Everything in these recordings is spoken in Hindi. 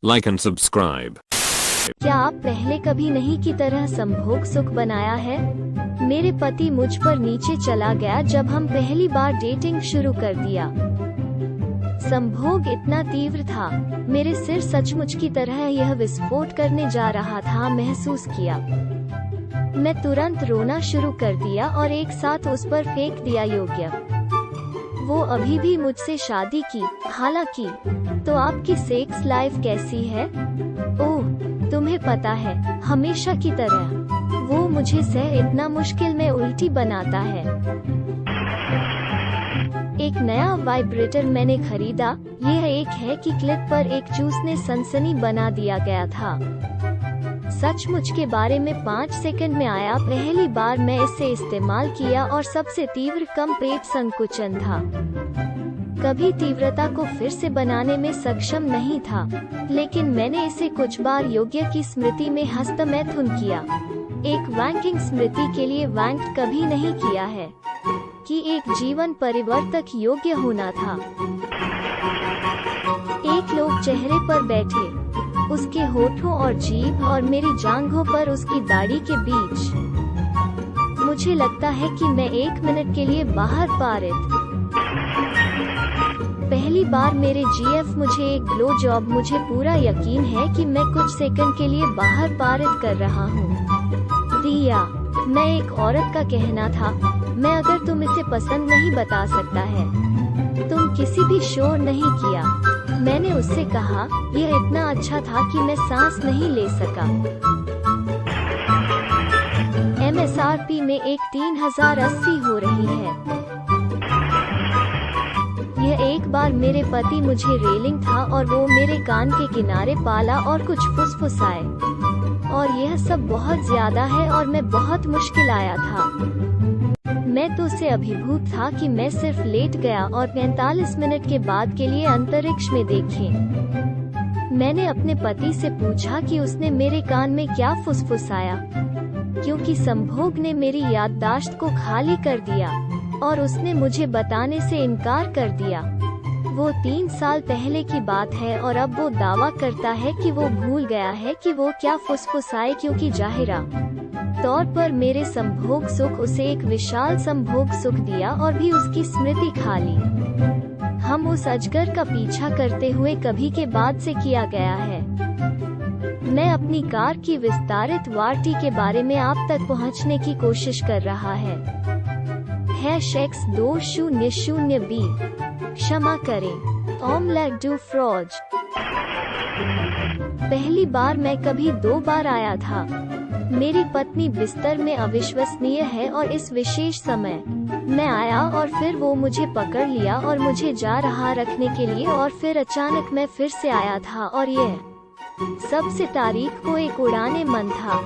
like and subscribe. क्या आप पहले कभी नहीं की तरह संभोग सुख बनाया है? मेरे पति मुझ पर नीचे चला गया जब हम पहली बार डेटिंग शुरू कर दिया। संभोग इतना तीव्र था, मेरे सिर सचमुच की तरह यह विस्फोट करने जा रहा था महसूस किया। मैं तुरंत रोना शुरू कर दिया और एक साथ उस पर फेंक दिया योग्य। वो अभी भी मुझसे शादी की, हालांकि। तो आपकी सेक्स लाइफ कैसी है? ओह, तुम्हें पता है, हमेशा की तरह। वो मुझे इतना मुश्किल में उल्टी बनाता है। एक नया वाइब्रेटर मैंने खरीदा। यह एक है कि क्लिक पर एक चूसने सनसनी बना दिया गया था। सचमुच के बारे में 5 सेकंड में आया। पहली बार मैं इसे इस्तेमाल किया और सबसे तीव्र कम पेट संकुचन था। कभी तीव्रता को फिर से बनाने में सक्षम नहीं था, लेकिन मैंने इसे कुछ बार योग्य की स्मृति में हस्तमैथुन किया। एक वैंकिंग स्मृति के लिए वैंक कभी नहीं किया है कि एक जीवन परिवर्तक योग्य होना था। एक लोग चेहरे पर बैठे, उसके होठों और जीभ और मेरी जांघों पर उसकी दाढ़ी के बीच। मुझे लगता है कि मैं 1 मिनट के लिए बाहर पारित। पहली बार मेरे जीएफ मुझे एक ग्लो जॉब। मुझे पूरा यकीन है कि मैं कुछ सेकंड के लिए बाहर पारित कर रहा हूँ। दिया, मैं एक औरत का कहना था, मैं अगर तुम इसे पसंद नहीं बता सकता है। तुम किसी भी शोर नहीं किया। मैंने उससे कहा, यह इतना अच्छा था कि मैं सांस नहीं ले सका। MSRP में एक 3080 हो रही है। यह एक बार मेरे पति मुझे रेलिंग था और वो मेरे कान के किनारे पाला और कुछ फुसफुसाए। और यह सब बहुत ज्यादा है और मैं बहुत मुश्किल आया था। मैं तो से अभिभूत था कि मैं सिर्फ लेट गया और 45 मिनट के बाद के लिए अंतरिक्ष में देखें। मैंने अपने पति से पूछा कि उसने मेरे कान में क्या फुसफुसाया, क्योंकि संभोग ने मेरी याददाश्त को खाली कर दिया और उसने मुझे बताने से इनकार कर दिया। वो 3 साल पहले की बात है और अब वो दावा करता है कि वो भूल गया है कि वो क्या फुसफुसाए, क्योंकि जाहिरा तौर पर मेरे संभोग सुख उसे एक विशाल संभोग सुख दिया और भी उसकी स्मृति खाली। हम उस अजगर का पीछा करते हुए कभी के बाद से किया गया है। मैं अपनी कार की विस्तारित वारंटी के बारे में आप तक पहुंचने की कोशिश कर रहा है। #X200B। क्षमा करें, ऑमलेट डू फ्रॉज। पहली बार मैं कभी 2 बार आया था। मेरी पत्नी बिस्तर में अविश्वसनीय है और इस विशेष समय मैं आया और फिर वो मुझे पकड़ लिया और मुझे जा रहा रखने के लिए, और फिर अचानक मैं फिर से आया था और यह सबसे तारीख को एक उड़ाने मन था।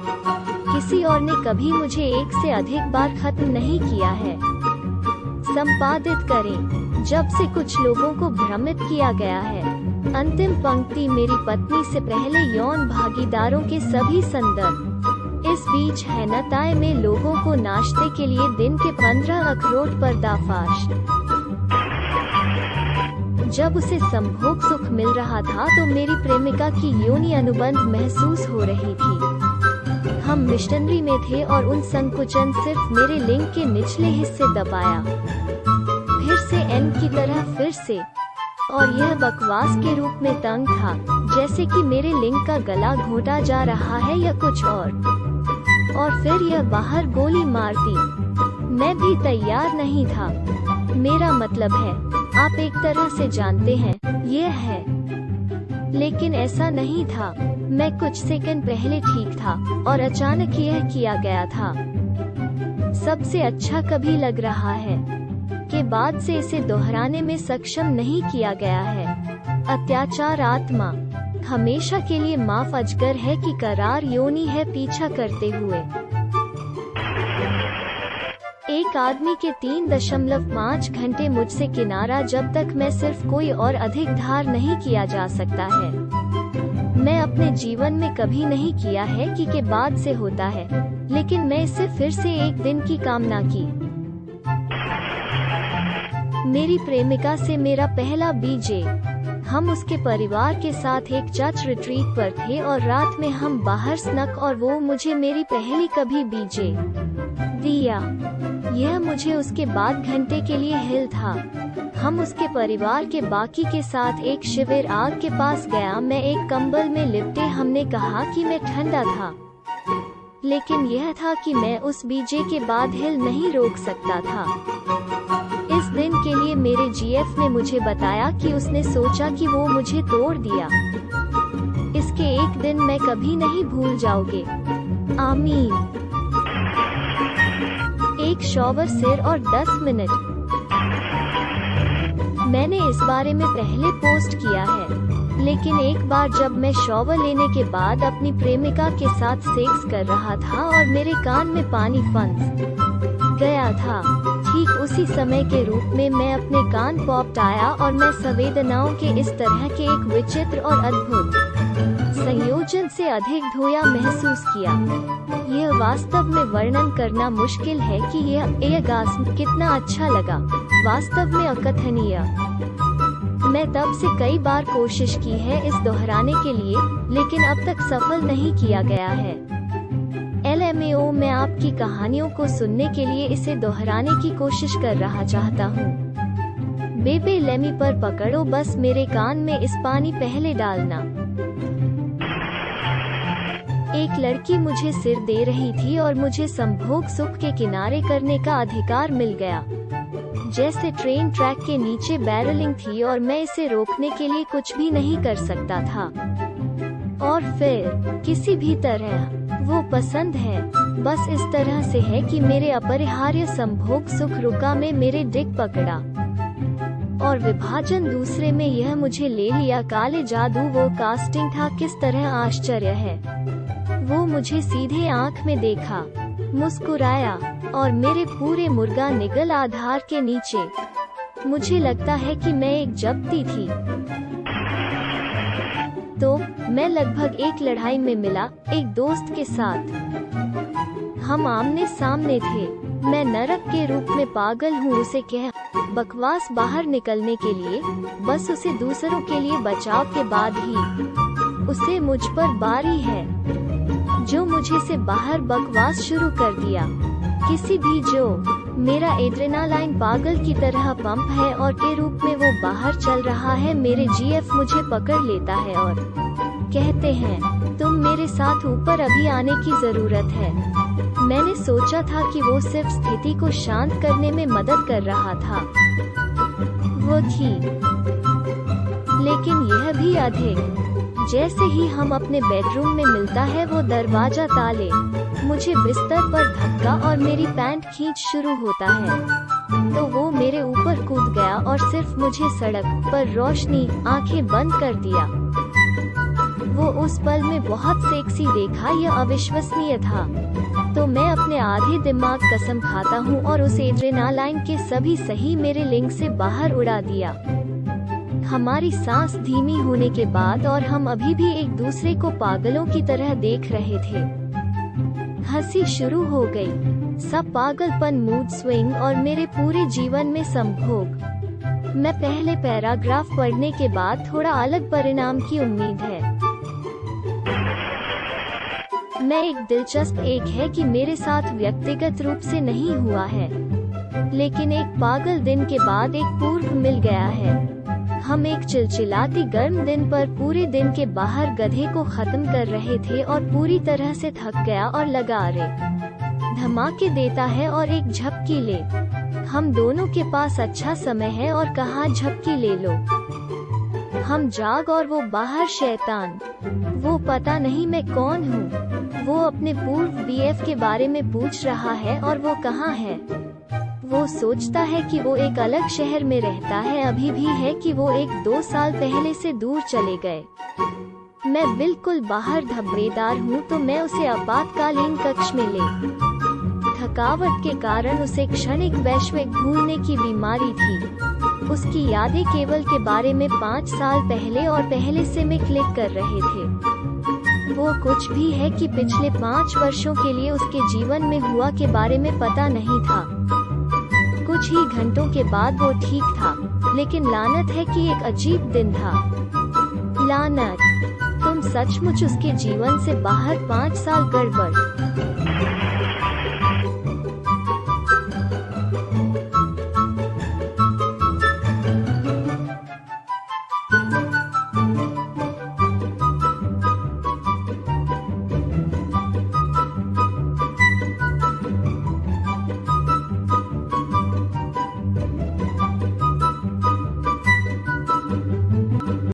किसी और ने कभी मुझे 1 से अधिक बार खत्म नहीं किया है। संपादित करें, जब से कुछ लोगों को भ्रमित किया गया है। अंतिम पंक्ति मेरी पत्नी से पहले यौन भागीदारों के सभी संदर्भ। इस बीच हैनताए में लोगों को नाश्ते के लिए दिन के 15 अखरोट पर्दाफाश। जब उसे संभोग सुख मिल रहा था तो मेरी प्रेमिका की योनि अनुबंध महसूस हो रही थी। हम मिशनरी में थे और उन संकुचन सिर्फ मेरे लिंग के निचले हिस्से दबाया। फिर से एन की तरह फिर से, और यह बकवास के रूप में तंग था, जैसे कि मेरे लिंग का गला घोटा जा रहा है या कुछ और फिर यह बाहर गोली मारती। मैं भी तैयार नहीं था। मेरा मतलब है, आप एक तरह से जानते हैं, यह है। लेकिन ऐसा नहीं था। मैं कुछ सेकंड पहले ठीक था और अचानक यह किया गया था। सबसे अच्छा कभी लग रहा है के बाद से इसे दोहराने में सक्षम नहीं किया गया है। अत्याचार आत्मा हमेशा के लिए माफ अजगर है कि करार योनि है पीछा करते हुए। एक आदमी के 3.5 घंटे मुझसे किनारा, जब तक मैं सिर्फ कोई और अधिक धार नहीं किया जा सकता है। मैं अपने जीवन में कभी नहीं किया है कि के बाद से होता है, लेकिन मैं इसे फिर से एक दिन की कामना की। मेरी प्रेमिका से मेरा पहला बीजे। हम उसके परिवार के साथ एक चर्च रिट्रीट पर थे और रात में हम बाहर स्नक और वो मुझे मेरी पहली कभी बीजे दिया। यह मुझे उसके बाद घंटे के लिए हिल था। हम उसके परिवार के बाकी के साथ एक शिविर आग के पास गया। मैं एक कंबल में लिपटे। हमने कहा कि मैं ठंडा था, लेकिन यह था कि मैं उस बीजे के बाद हिल नहीं रोक सकता था। इस दिन के लिए मेरे जीएफ ने मुझे बताया कि उसने सोचा कि वो मुझे तोड़ दिया। इसके एक दिन मैं कभी नहीं भूल जाओगे। आमीन। एक शॉवर सिर और 10 मिनट। मैंने इस बारे में पहले पोस्ट किया है, लेकिन एक बार जब मैं शॉवर लेने के बाद अपनी प्रेमिका के साथ सेक्स कर रहा था और मेरे कान में पानी फंस गया था। ठीक उसी समय के रूप में मैं अपने कान पॉप्ड आया और मैं संवेदनाओं के इस तरह के एक विचित्र और अद्भुत संयोजन से अधिक धोया महसूस किया। यह वास्तव में वर्णन करना मुश्किल है कि यह orgasm कितना अच्छा लगा। वास्तव में अकथनीय। मैं तब से कई बार कोशिश की है इस दोहराने के लिए, लेकिन अब तक सफल नहीं किया गया है। LMAO मैं आपकी कहानियों को सुनने के लिए इसे दोहराने की कोशिश कर रहा चाहता हूँ। बेबे लेमी पर पकड़ो, बस मेरे कान में इस पानी पहले डालना। एक लड़की मुझे सिर दे रही थी और मुझे संभोग सुख के किनारे करने का अधिकार मिल गया। जैसे ट्रेन ट्रैक के नीचे बैरलिंग थी और मैं इसे रोकने के लिए कुछ भी नहीं कर सकता था। और फिर किसी भी तरह वो पसंद है, बस इस तरह से है कि मेरे अपरिहार्य संभोग सुख रुका में मेरे डिक पकड़ा और विभाजन दूसरे में यह मुझे ले लिया। काले जादू वो कास्टिंग था, किस तरह आश्चर्य है। वो मुझे सीधे आंख में देखा, मुस्कुराया और मेरे पूरे मुर्गा निगल आधार के नीचे। मुझे लगता है कि मैं एक जब्ती थी। तो मैं लगभग एक लड़ाई में मिला एक दोस्त के साथ। हम आमने सामने थे। मैं नरक के रूप में पागल हूँ उसे कह बकवास बाहर निकलने के लिए, बस उसे दूसरों के लिए बचाव के बाद ही उसे मुझ पर बारी है, जो मुझे से बाहर बकवास शुरू कर दिया। किसी भी जो मेरा एड्रेनालाइन पागल की तरह पंप है और के रूप में वो बाहर चल रहा है। मेरे जीएफ मुझे पकड़ लेता है और कहते हैं तुम मेरे साथ ऊपर अभी आने की जरूरत है। मैंने सोचा था कि वो सिर्फ स्थिति को शांत करने में मदद कर रहा था। वो थी, लेकिन यह भी अधिक। जैसे ही हम अपने बेडरूम में मिलता है वो दरवाजा ताले, मुझे बिस्तर पर धक्का और मेरी पैंट खींच शुरू होता है। तो वो मेरे ऊपर कूद गया और सिर्फ मुझे सड़क पर रोशनी आंखें बंद कर दिया। वो उस पल में बहुत सेक्सी देखा, यह अविश्वसनीय था। तो मैं अपने आधे दिमाग कसम खाता हूँ और उस एड्रेनालाइन के सभी सही मेरे लिंग से बाहर उड़ा दिया। हमारी सांस धीमी होने के बाद और हम अभी भी एक दूसरे को पागलों की तरह देख रहे थे। हंसी शुरू हो गई, सब पागलपन, मूड स्विंग और मेरे पूरे जीवन में संभोग। मैं पहले पैराग्राफ पढ़ने के बाद थोड़ा अलग परिणाम की उम्मीद है। मैं एक दिलचस्प एक है कि मेरे साथ व्यक्तिगत रूप से नहीं हुआ है, लेकिन एक पागल दिन के बाद एक पूर्व मिल गया है। हम एक चिलचिलाती गर्म दिन पर पूरे दिन के बाहर गधे को खत्म कर रहे थे और पूरी तरह से थक गया और लगा अरे धमाके देता है और एक झपकी ले। हम दोनों के पास अच्छा समय है और कहा झपकी ले लो। हम जाग और वो बाहर शैतान। वो पता नहीं मैं कौन हूँ। वो अपने पूर्व बीएफ के बारे में पूछ रहा है और वो कहाँ है। वो सोचता है कि वो एक अलग शहर में रहता है, अभी भी है कि वो 1-2 साल पहले से दूर चले गए। मैं बिल्कुल बाहर धब्बेदार हूँ, तो मैं उसे आपातकालीन कक्ष में ले। थकावट के कारण उसे क्षणिक वैश्विक भूलने की बीमारी थी। उसकी यादें केवल के बारे में 5 साल पहले और पहले से में क्लिक कर रहे थे। वो कुछ भी है कि पिछले 5 वर्षों के लिए उसके जीवन में हुआ के बारे में पता नहीं था। कुछ कुछ ही घंटों के बाद वो ठीक था, लेकिन लानत है कि एक अजीब दिन था। लानत, तुम सचमुच उसके जीवन से बाहर 5 साल गड़बड़।